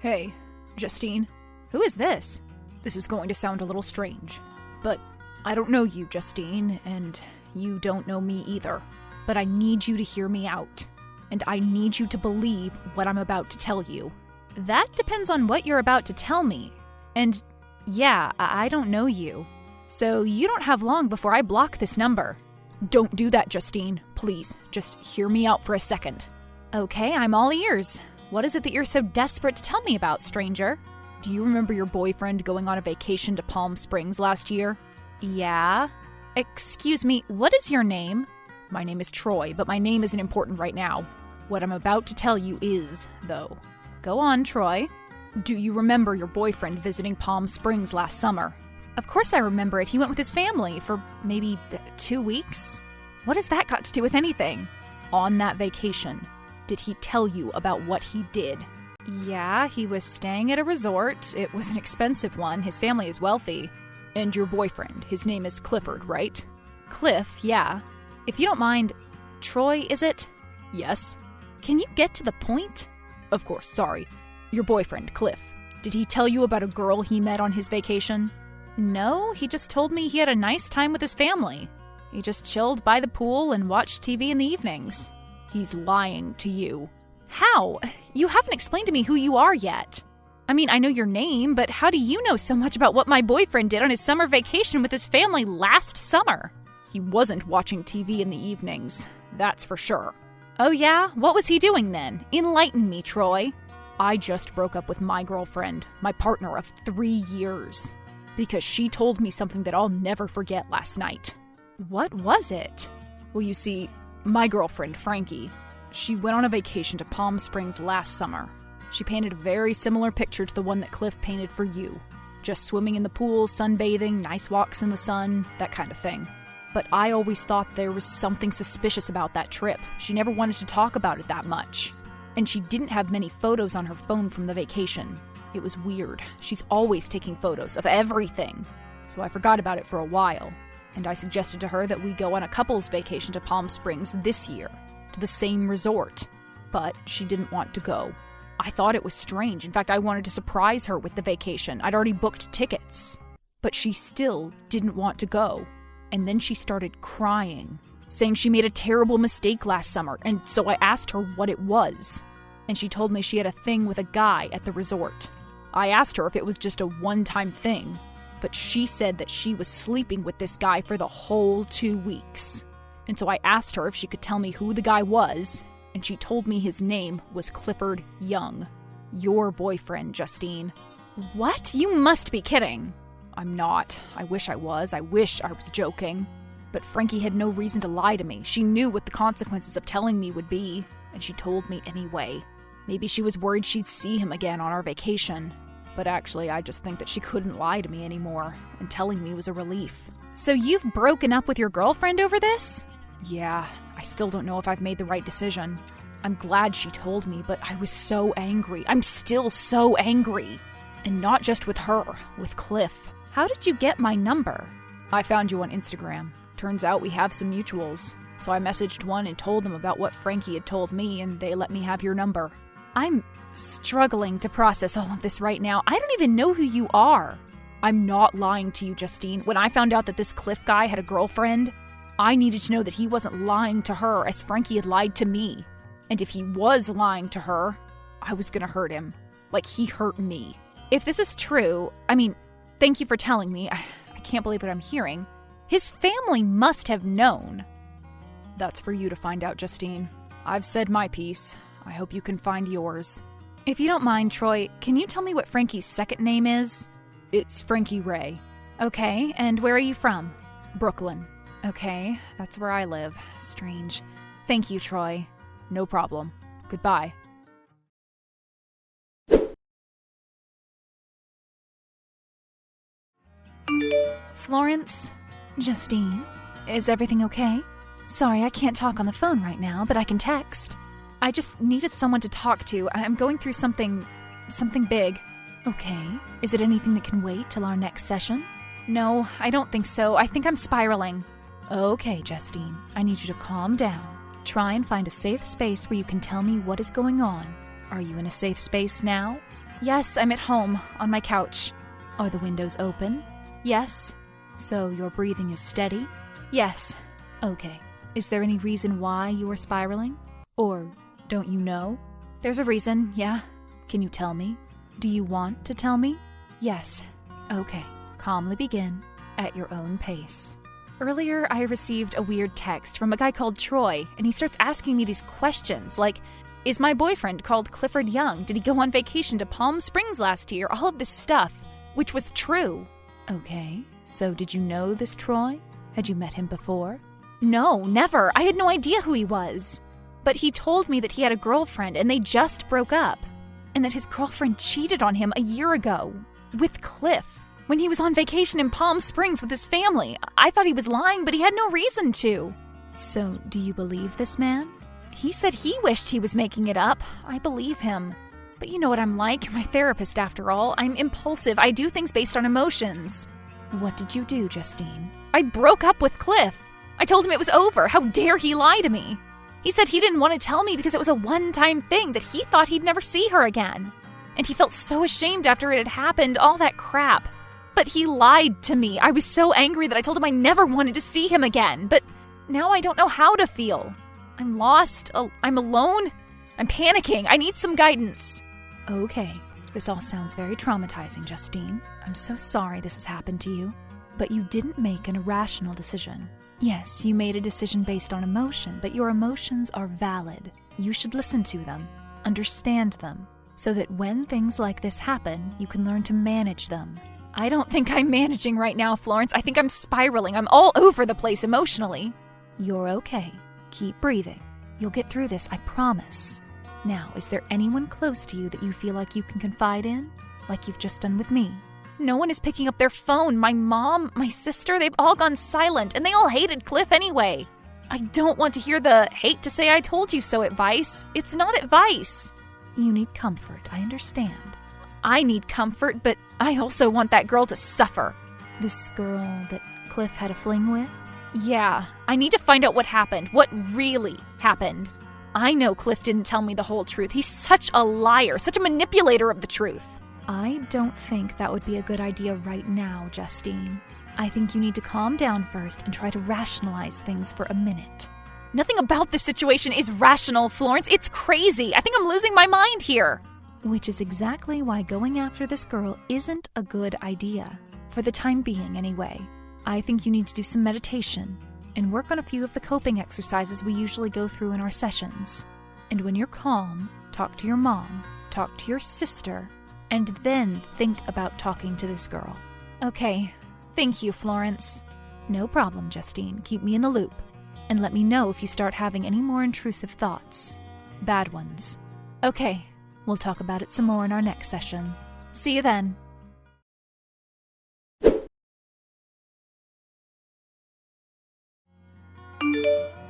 Hey, Justine. Who is this? This is going to sound a little strange, but I don't know you, Justine, and you don't know me either. But I need you to hear me out, and I need you to believe what I'm about to tell you. That depends on what you're about to tell me. And yeah, I don't know you. So you don't have long before I block this number. Don't do that, Justine. Please, just hear me out for a second. Okay, I'm all ears. What is it that you're so desperate to tell me about, stranger? Do you remember your boyfriend going on a vacation to Palm Springs last year? Yeah? Excuse me, what is your name? My name is Troy, but my name isn't important right now. What I'm about to tell you is, though. Go on, Troy. Do you remember your boyfriend visiting Palm Springs last summer? Of course I remember it. He went with his family for maybe 2 weeks. What has that got to do with anything? On that vacation, did he tell you about what he did? Yeah, he was staying at a resort. It was an expensive one. His family is wealthy. And your boyfriend, his name is Clifford, right? Cliff, yeah. If you don't mind, Troy, is it? Yes. Can you get to the point? Of course, sorry. Your boyfriend, Cliff. Did he tell you about a girl he met on his vacation? No, he just told me he had a nice time with his family. He just chilled by the pool and watched TV in the evenings. He's lying to you. How? You haven't explained to me who you are yet. I mean, I know your name, but how do you know so much about what my boyfriend did on his summer vacation with his family last summer? He wasn't watching TV in the evenings, that's for sure. Oh yeah? What was he doing then? Enlighten me, Troy. I just broke up with my girlfriend, my partner of 3 years, because she told me something that I'll never forget last night. What was it? Well, you see, my girlfriend, Frankie, she went on a vacation to Palm Springs last summer. She painted a very similar picture to the one that Cliff painted for you. Just swimming in the pool, sunbathing, nice walks in the sun, that kind of thing. But I always thought there was something suspicious about that trip. She never wanted to talk about it that much. And she didn't have many photos on her phone from the vacation. It was weird. She's always taking photos of everything. So I forgot about it for a while. And I suggested to her that we go on a couple's vacation to Palm Springs this year, to the same resort. But she didn't want to go. I thought it was strange. In fact, I wanted to surprise her with the vacation. I'd already booked tickets. But she still didn't want to go. And then she started crying, saying she made a terrible mistake last summer, and so I asked her what it was. And she told me she had a thing with a guy at the resort. I asked her if it was just a one-time thing, but she said that she was sleeping with this guy for the whole 2 weeks. And so I asked her if she could tell me who the guy was, and she told me his name was Clifford Young. Your boyfriend, Justine. What? You must be kidding. I'm not. I wish I was. I wish I was joking. But Frankie had no reason to lie to me. She knew what the consequences of telling me would be, and she told me anyway. Maybe she was worried she'd see him again on our vacation. But actually, I just think that she couldn't lie to me anymore, and telling me was a relief. So you've broken up with your girlfriend over this? Yeah, I still don't know if I've made the right decision. I'm glad she told me, but I was so angry. I'm still so angry. And not just with her, with Cliff. How did you get my number? I found you on Instagram. Turns out we have some mutuals. So I messaged one and told them about what Frankie had told me, and they let me have your number. I'm struggling to process all of this right now. I don't even know who you are. I'm not lying to you, Justine. When I found out that this Cliff guy had a girlfriend, I needed to know that he wasn't lying to her as Frankie had lied to me. And if he was lying to her, I was gonna hurt him. Like he hurt me. If this is true, I mean, thank you for telling me. I can't believe what I'm hearing. His family must have known. That's for you to find out, Justine. I've said my piece. I hope you can find yours. If you don't mind, Troy, can you tell me what Frankie's second name is? It's Frankie Ray. Okay, and where are you from? Brooklyn. Okay, that's where I live. Strange. Thank you, Troy. No problem. Goodbye. Florence? Justine? Is everything okay? Sorry, I can't talk on the phone right now, but I can text. I just needed someone to talk to. I'm going through something big. Okay. Is it anything that can wait till our next session? No, I don't think so. I think I'm spiraling. Okay, Justine. I need you to calm down. Try and find a safe space where you can tell me what is going on. Are you in a safe space now? Yes, I'm at home, on my couch. Are the windows open? Yes. So your breathing is steady? Yes. Okay. Is there any reason why you are spiraling? Or don't you know? There's a reason, yeah. Can you tell me? Do you want to tell me? Yes. Okay. Calmly begin at your own pace. Earlier, I received a weird text from a guy called Troy, and he starts asking me these questions like, is my boyfriend called Clifford Young? Did he go on vacation to Palm Springs last year? All of this stuff, which was true. Okay, so did you know this Troy? Had you met him before? No, never. I had no idea who he was. But he told me that he had a girlfriend and they just broke up, and that his girlfriend cheated on him a year ago with Cliff when he was on vacation in Palm Springs with his family. I thought he was lying, but he had no reason to. So, do you believe this man? He said he wished he was making it up. I believe him. But you know what I'm like. You're my therapist, after all. I'm impulsive. I do things based on emotions. What did you do, Justine? I broke up with Cliff. I told him it was over. How dare he lie to me? He said he didn't want to tell me because it was a one-time thing, that he thought he'd never see her again. And he felt so ashamed after it had happened, all that crap. But he lied to me. I was so angry that I told him I never wanted to see him again. But now I don't know how to feel. I'm lost. I'm alone. I'm panicking. I need some guidance. Okay, this all sounds very traumatizing, Justine. I'm so sorry this has happened to you. But you didn't make an irrational decision. Yes, you made a decision based on emotion, but your emotions are valid. You should listen to them, understand them, so that when things like this happen, you can learn to manage them. I don't think I'm managing right now, Florence. I think I'm spiraling. I'm all over the place emotionally. You're okay. Keep breathing. You'll get through this, I promise. Now, is there anyone close to you that you feel like you can confide in? Like you've just done with me? No one is picking up their phone. My mom, my sister, they've all gone silent, and they all hated Cliff anyway. I don't want to hear the hate to say I told you so advice. It's not advice. You need comfort, I understand. I need comfort, but I also want that girl to suffer. This girl that Cliff had a fling with? Yeah, I need to find out what happened, what really happened. I know Cliff didn't tell me the whole truth. He's such a liar, such a manipulator of the truth. I don't think that would be a good idea right now, Justine. I think you need to calm down first and try to rationalize things for a minute. Nothing about this situation is rational, Florence. It's crazy. I think I'm losing my mind here. Which is exactly why going after this girl isn't a good idea. For the time being, anyway. I think you need to do some meditation and work on a few of the coping exercises we usually go through in our sessions. And when you're calm, talk to your mom, talk to your sister, and then think about talking to this girl. Okay, thank you, Florence. No problem, Justine. Keep me in the loop. And let me know if you start having any more intrusive thoughts. Bad ones. Okay, we'll talk about it some more in our next session. See you then.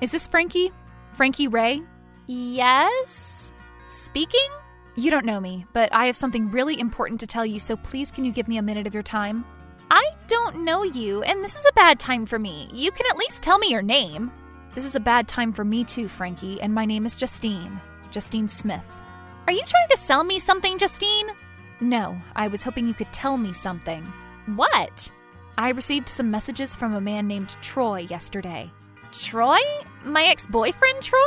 Is this Frankie? Frankie Ray? Yes? Speaking? You don't know me, but I have something really important to tell you, so please can you give me a minute of your time? I don't know you, and this is a bad time for me. You can at least tell me your name. This is a bad time for me too, Frankie, and my name is Justine. Justine Smith. Are you trying to sell me something, Justine? No, I was hoping you could tell me something. What? I received some messages from a man named Troy yesterday. Troy? My ex-boyfriend, Troy?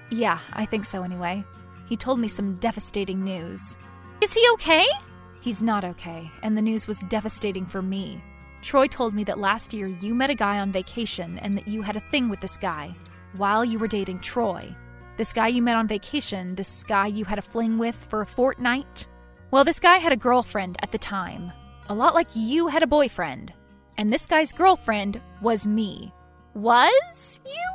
Yeah, I think so anyway. He told me some devastating news. Is he okay? He's not okay, and the news was devastating for me. Troy told me that last year you met a guy on vacation and that you had a thing with this guy while you were dating Troy. This guy you met on vacation, this guy you had a fling with for a fortnight? Well, this guy had a girlfriend at the time, a lot like you had a boyfriend. And this guy's girlfriend was me. Was you?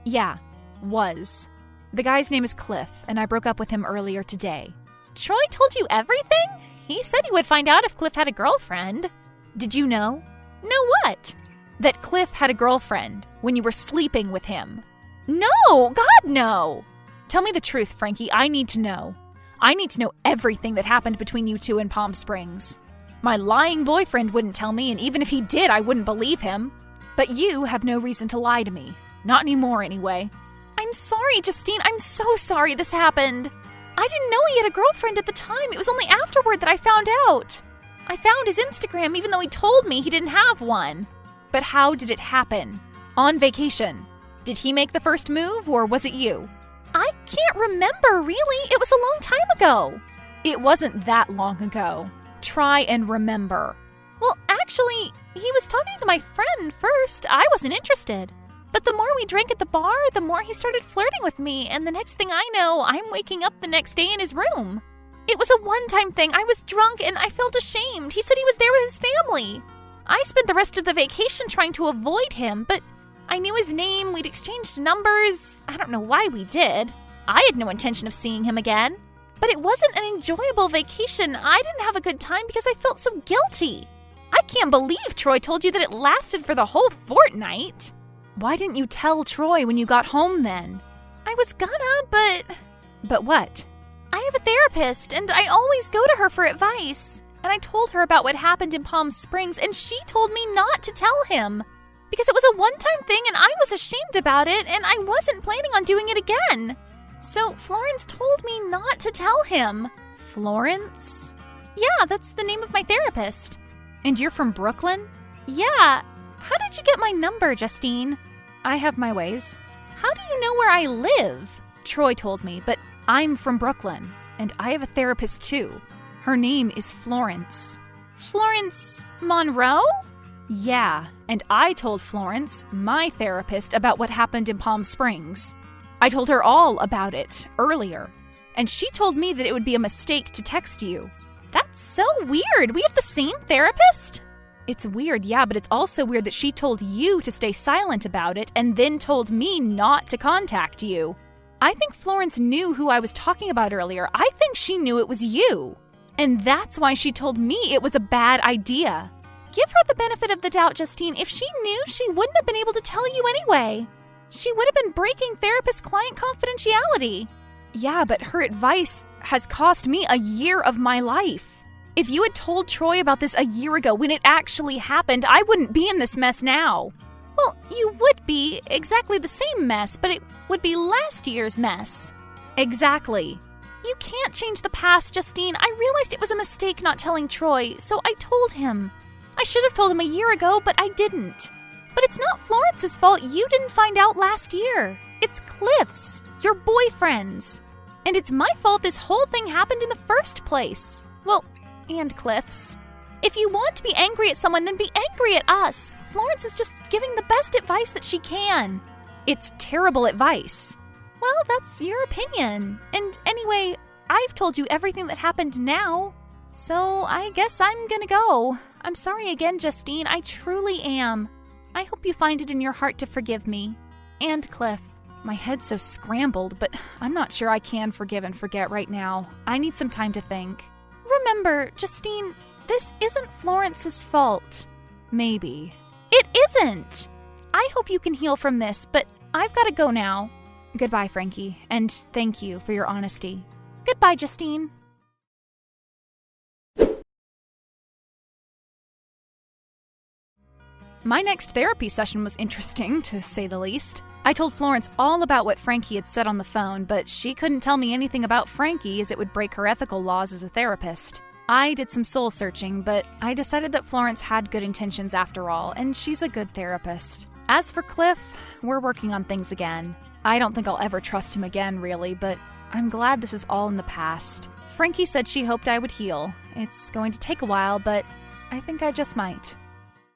Yeah, was. The guy's name is Cliff, and I broke up with him earlier today. Troy told you everything? He said he would find out if Cliff had a girlfriend. Did you know? Know what? That Cliff had a girlfriend when you were sleeping with him. No! God, no! Tell me the truth, Frankie. I need to know. I need to know everything that happened between you two in Palm Springs. My lying boyfriend wouldn't tell me, and even if he did, I wouldn't believe him. But you have no reason to lie to me. Not anymore, anyway. I'm sorry, Justine. I'm so sorry this happened. I didn't know he had a girlfriend at the time. It was only afterward that I found out. I found his Instagram even though he told me he didn't have one. But how did it happen? On vacation. Did he make the first move, or was it you? I can't remember, really. It was a long time ago. It wasn't that long ago. Try and remember. Well, actually, he was talking to my friend first. I wasn't interested. But the more we drank at the bar, the more he started flirting with me, and the next thing I know, I'm waking up the next day in his room. It was a one-time thing. I was drunk and I felt ashamed. He said he was there with his family. I spent the rest of the vacation trying to avoid him, but I knew his name, we'd exchanged numbers. I don't know why we did. I had no intention of seeing him again. But it wasn't an enjoyable vacation. I didn't have a good time because I felt so guilty. I can't believe Troy told you that it lasted for the whole fortnight. Why didn't you tell Troy when you got home then? I was gonna, but... But what? I have a therapist, and I always go to her for advice. And I told her about what happened in Palm Springs, and she told me not to tell him. Because it was a one-time thing, and I was ashamed about it, and I wasn't planning on doing it again. So Florence told me not to tell him. Florence? Yeah, that's the name of my therapist. And you're from Brooklyn? Yeah. How did you get my number, Justine? I have my ways. How do you know where I live? Troy told me, but I'm from Brooklyn, and I have a therapist too. Her name is Florence. Florence Monroe? Yeah, and I told Florence, my therapist, about what happened in Palm Springs. I told her all about it earlier, and she told me that it would be a mistake to text you. That's so weird. We have the same therapist? It's weird, yeah, but it's also weird that she told you to stay silent about it and then told me not to contact you. I think Florence knew who I was talking about earlier. I think she knew it was you. And that's why she told me it was a bad idea. Give her the benefit of the doubt, Justine. If she knew, she wouldn't have been able to tell you anyway. She would have been breaking therapist-client confidentiality. Yeah, but her advice has cost me a year of my life. If you had told Troy about this a year ago when it actually happened, I wouldn't be in this mess now. Well, you would be exactly the same mess, but it would be last year's mess. Exactly. You can't change the past, Justine. I realized it was a mistake not telling Troy, so I told him. I should have told him a year ago, but I didn't. But it's not Florence's fault you didn't find out last year. It's Cliff's, your boyfriend's. And it's my fault this whole thing happened in the first place. Well, and Cliff's. If you want to be angry at someone, then be angry at us. Florence is just giving the best advice that she can. It's terrible advice. Well, that's your opinion. And anyway, I've told you everything that happened now. So I guess I'm gonna go. I'm sorry again, Justine. I truly am. I hope you find it in your heart to forgive me. And Cliff. My head's so scrambled, but I'm not sure I can forgive and forget right now. I need some time to think. Remember, Justine, this isn't Florence's fault. Maybe. It isn't! I hope you can heal from this, but I've got to go now. Goodbye, Frankie, and thank you for your honesty. Goodbye, Justine. My next therapy session was interesting, to say the least. I told Florence all about what Frankie had said on the phone, but she couldn't tell me anything about Frankie as it would break her ethical laws as a therapist. I did some soul searching, but I decided that Florence had good intentions after all, and she's a good therapist. As for Cliff, we're working on things again. I don't think I'll ever trust him again, really, but I'm glad this is all in the past. Frankie said she hoped I would heal. It's going to take a while, but I think I just might.